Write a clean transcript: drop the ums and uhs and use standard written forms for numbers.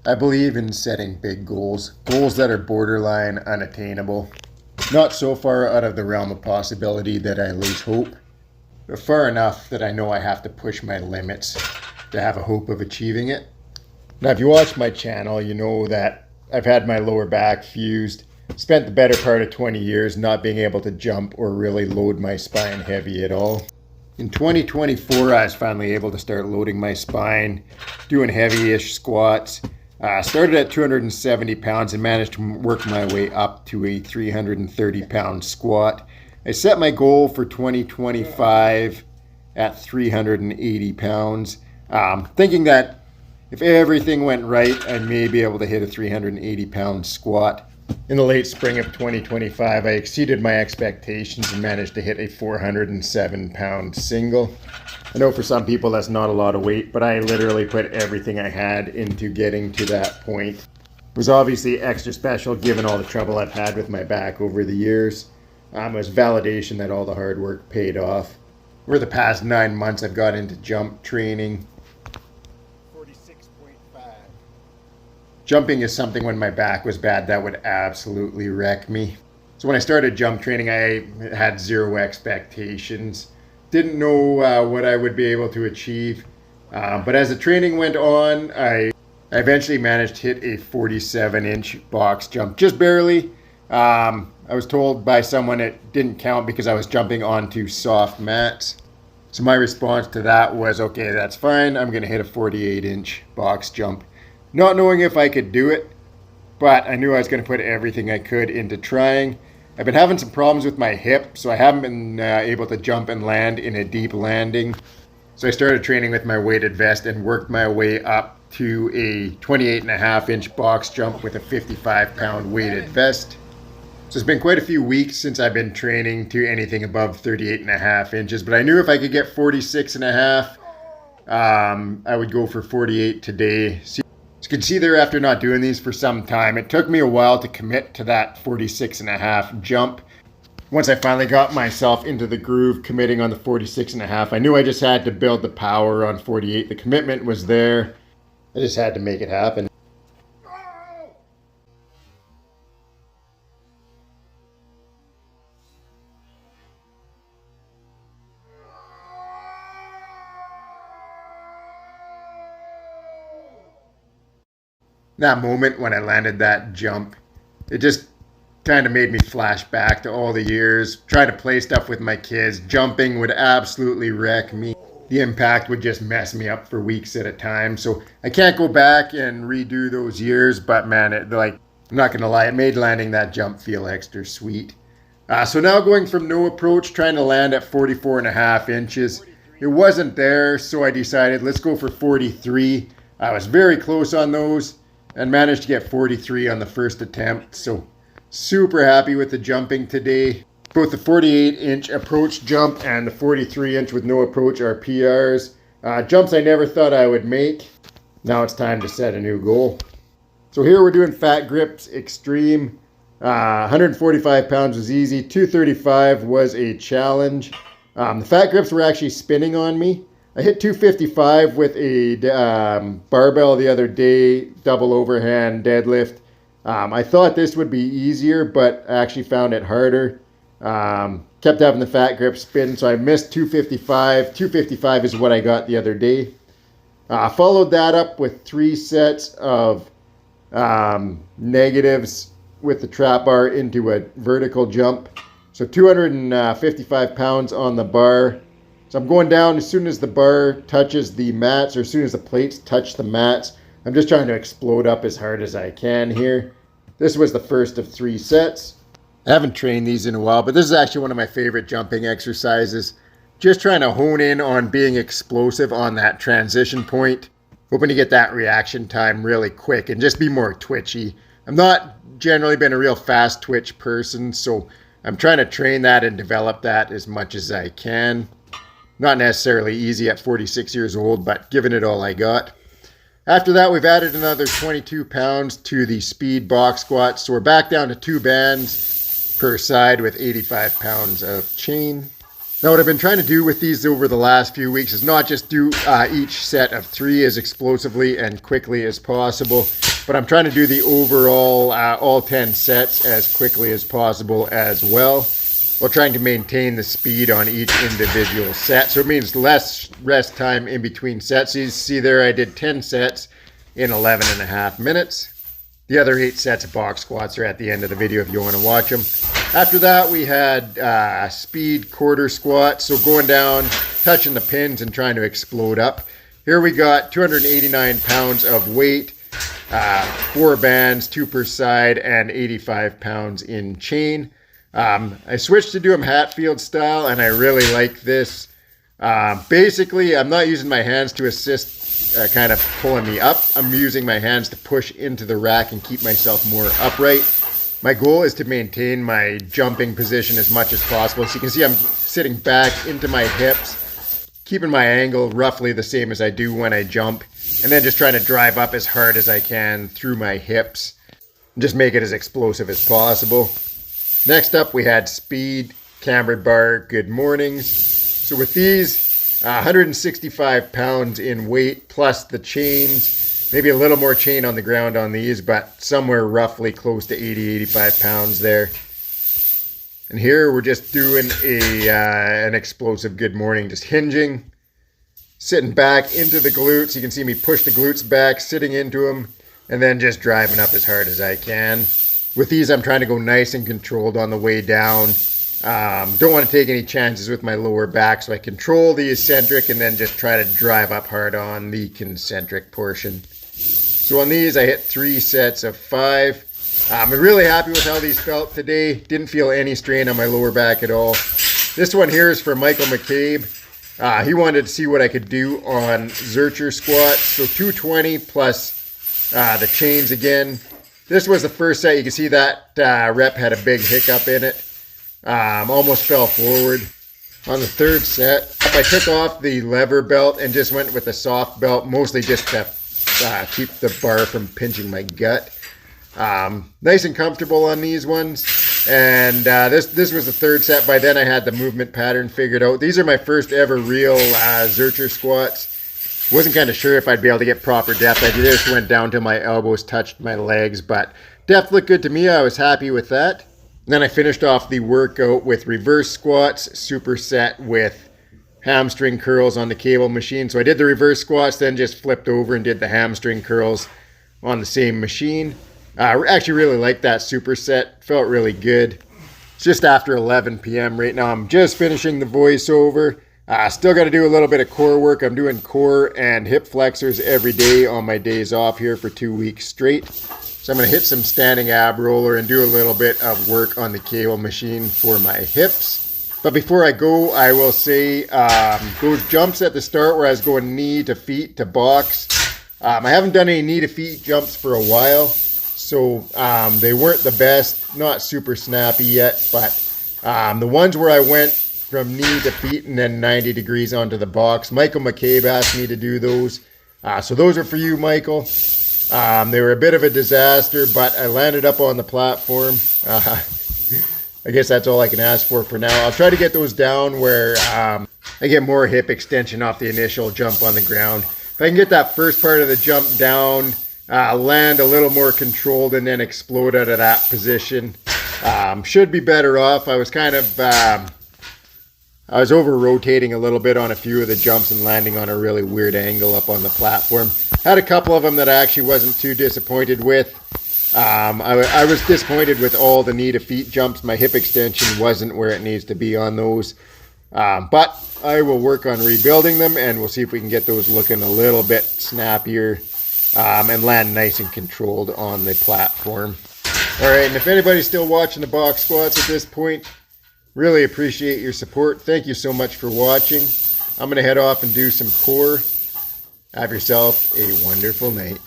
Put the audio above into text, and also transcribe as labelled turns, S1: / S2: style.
S1: I believe in setting big goals, goals that are borderline unattainable. Not so far out of the realm of possibility that I lose hope, but far enough that I know I have to push my limits to have a hope of achieving it. Now, if you watch my channel, you know that I've had my lower back fused, spent the better part of 20 years not being able to jump or really load my spine heavy at all. In 2024, I was finally able to start loading my spine, doing heavy-ish squats. Started at 270 pounds and managed to work my way up to a 330-pound squat. I set my goal for 2025 at 380 pounds, thinking that if everything went right, I may be able to hit a 380-pound squat. In the late spring of 2025, I exceeded my expectations and managed to hit a 407-pound single. I know for some people that's not a lot of weight, but I literally put everything I had into getting to that point. It was obviously extra special given all the trouble I've had with my back over the years. It was validation that all the hard work paid off. Over the past 9 months, I've got into jump training. 46.5. Jumping is something when my back was bad that would absolutely wreck me. So when I started jump training, I had zero expectations. Didn't know what I would be able to achieve. But as the training went on, I eventually managed to hit a 47-inch box jump, just barely. I was told by someone it didn't count because I was jumping onto soft mats. So my response to that was, okay, that's fine. I'm going to hit a 48-inch box jump. Not knowing if I could do it, but I knew I was going to put everything I could into trying. I've been having some problems with my hip, so I haven't been able to jump and land in a deep landing. So I started training with my weighted vest and worked my way up to a 28.5-inch box jump with a 55-pound weighted vest. So it's been quite a few weeks since I've been training to anything above 38.5 inches, but I knew if I could get 46.5, I would go for 48 today. So you can see there, after not doing these for some time, it took me a while to commit to that 46.5 jump. Once I finally got myself into the groove committing on the 46.5, I knew I just had to build the power on 48. The commitment was there. I just had to make it happen. That moment when I landed that jump, it just kind of made me flash back to all the years trying to play stuff with my kids. Jumping would absolutely wreck me. The impact would just mess me up for weeks at a time. So I can't go back and redo those years, but man, I'm not gonna lie, it made landing that jump feel extra sweet. So now going from no approach, trying to land at 44.5 inches. It wasn't there, so I decided let's go for 43. I was very close on those and managed to get 43 on the first attempt. So super happy with the jumping today. Both the 48-inch approach jump and the 43-inch with no approach are PRs. Jumps I never thought I would make. Now it's time to set a new goal. So here we're doing fat grips extreme. 145 pounds was easy. 235 was a challenge. The fat grips were actually spinning on me. I hit 255 with a barbell the other day, double overhand deadlift. I thought this would be easier, but I actually found it harder. Kept having the fat grip spin, so I missed 255. 255 is what I got the other day. Followed that up with 3 sets of negatives with the trap bar into a vertical jump. So 255 pounds on the bar. So I'm going down as soon as the bar touches the mats, or as soon as the plates touch the mats. I'm just trying to explode up as hard as I can here. This was the first of 3 sets. I haven't trained these in a while, but this is actually one of my favorite jumping exercises. Just trying to hone in on being explosive on that transition point. Hoping to get that reaction time really quick and just be more twitchy. I'm not generally been a real fast twitch person, so I'm trying to train that and develop that as much as I can. Not necessarily easy at 46 years old, but giving it all I got. After that, we've added another 22 pounds to the speed box squat. So we're back down to 2 bands per side with 85 pounds of chain. Now what I've been trying to do with these over the last few weeks is not just do each set of 3 as explosively and quickly as possible, but I'm trying to do the overall all 10 sets as quickly as possible as well, while trying to maintain the speed on each individual set. So it means less rest time in between sets. You see there I did 10 sets in 11.5 minutes. The other 8 sets of box squats are at the end of the video if you want to watch them. After that, we had speed quarter squats. So going down, touching the pins and trying to explode up. Here we got 289 pounds of weight, 4 bands, 2 per side, and 85 pounds in chain. I switched to do them Hatfield style, and I really like this. Basically, I'm not using my hands to assist kind of pulling me up. I'm using my hands to push into the rack and keep myself more upright. My goal is to maintain my jumping position as much as possible. So you can see I'm sitting back into my hips, keeping my angle roughly the same as I do when I jump, and then just trying to drive up as hard as I can through my hips and just make it as explosive as possible. Next up, we had speed, cambered bar, good mornings. So with these, 165 pounds in weight plus the chains, maybe a little more chain on the ground on these, but somewhere roughly close to 85 pounds there. And here we're just doing an explosive good morning, just hinging, sitting back into the glutes. You can see me push the glutes back, sitting into them, and then just driving up as hard as I can. With these, I'm trying to go nice and controlled on the way down. Don't want to take any chances with my lower back, so I control the eccentric and then just try to drive up hard on the concentric portion. So on these, I hit 3 sets of 5. I'm really happy with how these felt today. Didn't feel any strain on my lower back at all. This one here is for Michael McCabe. He wanted to see what I could do on zercher squats. So 220 plus the chains again. This was the first set. You can see that rep had a big hiccup in it. Almost fell forward. On the third set, I took off the lever belt and just went with the soft belt, mostly just to keep the bar from pinching my gut. Nice and comfortable on these ones. And this was the third set. By then I had the movement pattern figured out. These are my first ever real zercher squats. Wasn't kind of sure if I'd be able to get proper depth. I just went down till my elbows touched my legs, but depth looked good to me. I was happy with that. And then I finished off the workout with reverse squats, superset with hamstring curls on the cable machine. So I did the reverse squats, then just flipped over and did the hamstring curls on the same machine. I actually really liked that superset. Felt really good. It's just after 11 p.m. right now. I'm just finishing the voiceover. Still got to do a little bit of core work. I'm doing core and hip flexors every day on my days off here for 2 weeks straight. So I'm going to hit some standing ab roller and do a little bit of work on the cable machine for my hips. But before I go, I will say those jumps at the start where I was going knee to feet to box, I haven't done any knee to feet jumps for a while. So they weren't the best, not super snappy yet. But the ones where I went from knee to feet and then 90 degrees onto the box, Michael McCabe asked me to do those. So those are for you, Michael. They were a bit of a disaster, but I landed up on the platform. I guess that's all I can ask for now. I'll try to get those down where I get more hip extension off the initial jump on the ground. If I can get that first part of the jump down, land a little more controlled and then explode out of that position, should be better off. I was kind of I was over-rotating a little bit on a few of the jumps and landing on a really weird angle up on the platform. Had a couple of them that I actually wasn't too disappointed with. I was disappointed with all the knee to feet jumps. My hip extension wasn't where it needs to be on those. But I will work on rebuilding them, and we'll see if we can get those looking a little bit snappier and land nice and controlled on the platform. All right, and if anybody's still watching the box squats at this point, really appreciate your support. Thank you so much for watching. I'm going to head off and do some core. Have yourself a wonderful night.